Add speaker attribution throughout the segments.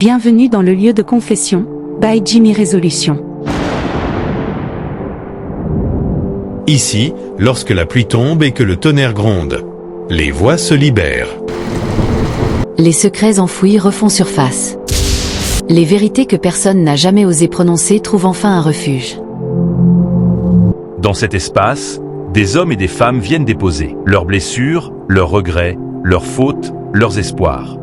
Speaker 1: Bienvenue dans le lieu de confession, by Jimmy Résolution.
Speaker 2: Ici, lorsque la pluie tombe et que le tonnerre gronde, les voix se libèrent.
Speaker 3: Les secrets enfouis refont surface. Les vérités que personne n'a jamais osé prononcer trouvent enfin un refuge.
Speaker 4: Dans cet espace, des hommes et des femmes viennent déposer leurs blessures, leurs regrets, leurs fautes, leurs espoirs.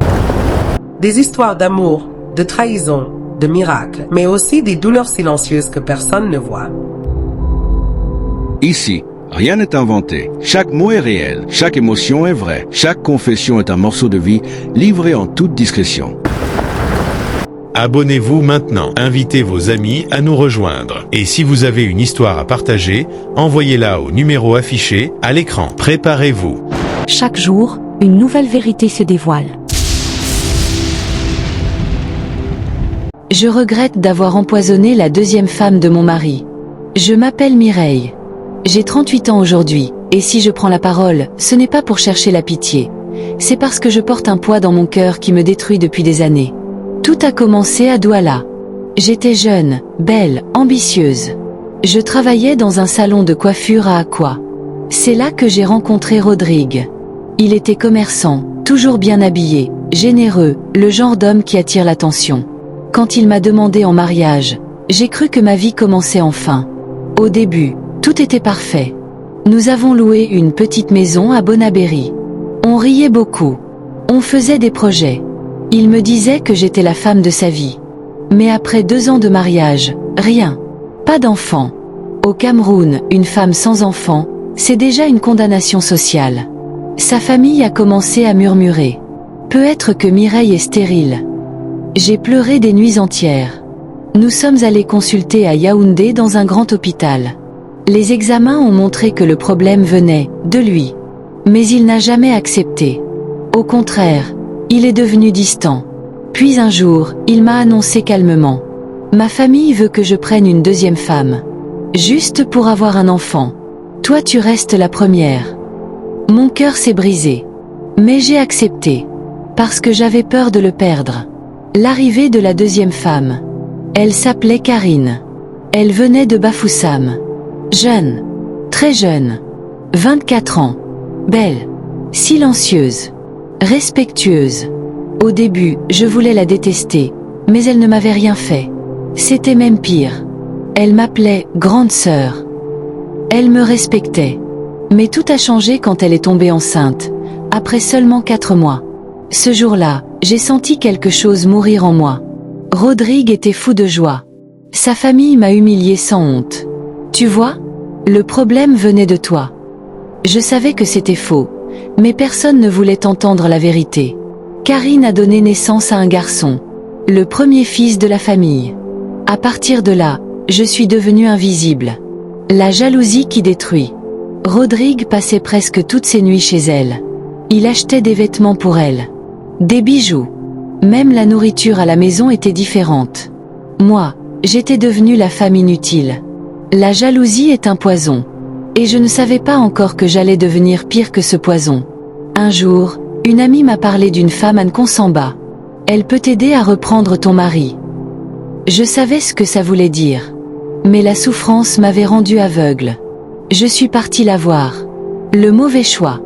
Speaker 5: Des histoires d'amour, de trahison, de miracles, mais aussi des douleurs silencieuses que personne ne voit.
Speaker 6: Ici, rien n'est inventé. Chaque mot est réel, chaque émotion est vraie, chaque confession est un morceau de vie livré en toute discrétion.
Speaker 2: Abonnez-vous maintenant, invitez vos amis à nous rejoindre. Et si vous avez une histoire à partager, envoyez-la au numéro affiché à l'écran. Préparez-vous.
Speaker 1: Chaque jour, une nouvelle vérité se dévoile.
Speaker 3: Je regrette d'avoir empoisonné la deuxième femme de mon mari. Je m'appelle Mireille. J'ai 38 ans aujourd'hui, et si je prends la parole, ce n'est pas pour chercher la pitié. C'est parce que je porte un poids dans mon cœur qui me détruit depuis des années. Tout a commencé à Douala. J'étais jeune, belle, ambitieuse. Je travaillais dans un salon de coiffure à Aqua. C'est là que j'ai rencontré Rodrigue. Il était commerçant, toujours bien habillé, généreux, le genre d'homme qui attire l'attention. Quand il m'a demandé en mariage, j'ai cru que ma vie commençait enfin. Au début, tout était parfait. Nous avons loué une petite maison à Bonaberry. On riait beaucoup. On faisait des projets. Il me disait que j'étais la femme de sa vie. Mais après 2 ans de mariage, rien. Pas d'enfant. Au Cameroun, une femme sans enfant, c'est déjà une condamnation sociale. Sa famille a commencé à murmurer. Peut-être que Mireille est stérile. J'ai pleuré des nuits entières. Nous sommes allés consulter à Yaoundé dans un grand hôpital. Les examens ont montré que le problème venait de lui. Mais il n'a jamais accepté. Au contraire, il est devenu distant. Puis un jour, il m'a annoncé calmement. Ma famille veut que je prenne une deuxième femme. Juste pour avoir un enfant. Toi tu restes la première. Mon cœur s'est brisé. Mais j'ai accepté. Parce que j'avais peur de le perdre. L'arrivée de la deuxième femme. Elle s'appelait Karine. Elle venait de Bafoussam. Jeune. Très jeune. 24 ans. Belle. Silencieuse. Respectueuse. Au début, je voulais la détester, mais elle ne m'avait rien fait. C'était même pire. Elle m'appelait « grande sœur ». Elle me respectait. Mais tout a changé quand elle est tombée enceinte, après seulement 4 mois. Ce jour-là, j'ai senti quelque chose mourir en moi. Rodrigue était fou de joie. Sa famille m'a humilié sans honte. Tu vois? Le problème venait de toi. Je savais que c'était faux, mais personne ne voulait entendre la vérité. Karine a donné naissance à un garçon, le premier fils de la famille. À partir de là, je suis devenue invisible. La jalousie qui détruit. Rodrigue passait presque toutes ses nuits chez elle. Il achetait des vêtements pour elle. Des bijoux. Même la nourriture à la maison était différente. Moi, j'étais devenue la femme inutile. La jalousie est un poison. Et je ne savais pas encore que j'allais devenir pire que ce poison. Un jour, une amie m'a parlé d'une femme à Nkonsamba. Elle peut t'aider à reprendre ton mari. Je savais ce que ça voulait dire. Mais la souffrance m'avait rendue aveugle. Je suis partie la voir. Le mauvais choix.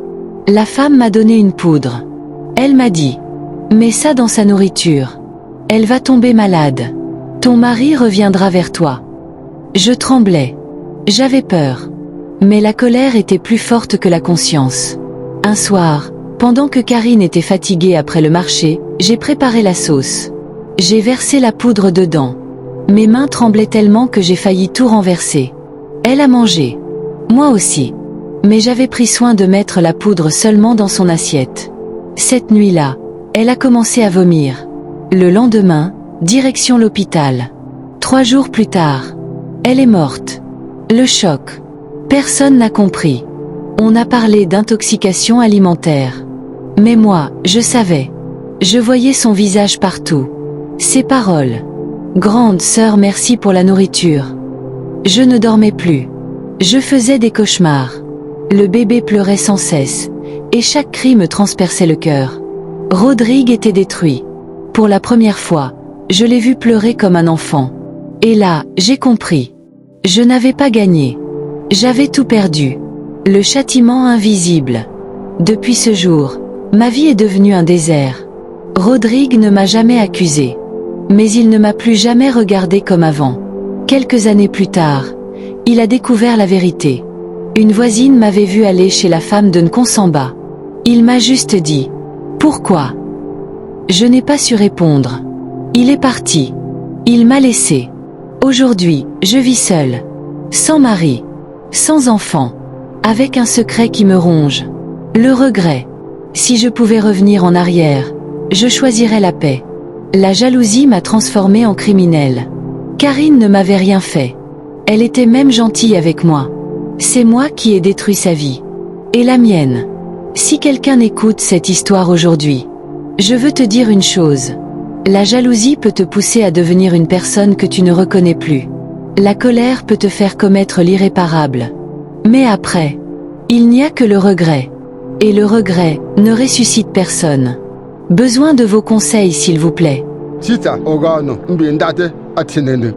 Speaker 3: La femme m'a donné une poudre. Elle m'a dit: mets ça dans sa nourriture. Elle va tomber malade. Ton mari reviendra vers toi. Je tremblais. J'avais peur. Mais la colère était plus forte que la conscience. Un soir, pendant que Karine était fatiguée après le marché, j'ai préparé la sauce. J'ai versé la poudre dedans. Mes mains tremblaient tellement que j'ai failli tout renverser. Elle a mangé. Moi aussi. Mais j'avais pris soin de mettre la poudre seulement dans son assiette. Cette nuit-là, elle a commencé à vomir. Le lendemain, direction l'hôpital. 3 jours plus tard, elle est morte. Le choc. Personne n'a compris. On a parlé d'intoxication alimentaire. Mais moi, je savais. Je voyais son visage partout. Ses paroles. Grande sœur, merci pour la nourriture. Je ne dormais plus. Je faisais des cauchemars. Le bébé pleurait sans cesse, et chaque cri me transperçait le cœur. Rodrigue était détruit. Pour la première fois, je l'ai vu pleurer comme un enfant. Et là, j'ai compris. Je n'avais pas gagné. J'avais tout perdu. Le châtiment invisible. Depuis ce jour, ma vie est devenue un désert. Rodrigue ne m'a jamais accusé. Mais il ne m'a plus jamais regardé comme avant. Quelques années plus tard, il a découvert la vérité. Une voisine m'avait vu aller chez la femme de Nkonsamba. Il m'a juste dit « Pourquoi ?» Je n'ai pas su répondre. Il est parti. Il m'a laissé. Aujourd'hui, je vis seule. Sans mari. Sans enfant. Avec un secret qui me ronge. Le regret. Si je pouvais revenir en arrière, je choisirais la paix. La jalousie m'a transformée en criminelle. Karine ne m'avait rien fait. Elle était même gentille avec moi. C'est moi qui ai détruit sa vie. Et la mienne. Si quelqu'un écoute cette histoire aujourd'hui, je veux te dire une chose. La jalousie peut te pousser à devenir une personne que tu ne reconnais plus. La colère peut te faire commettre l'irréparable. Mais après, il n'y a que le regret. Et le regret ne ressuscite personne. Besoin de vos conseils s'il vous plaît.
Speaker 7: Tita, ogano, mbindate, atinene.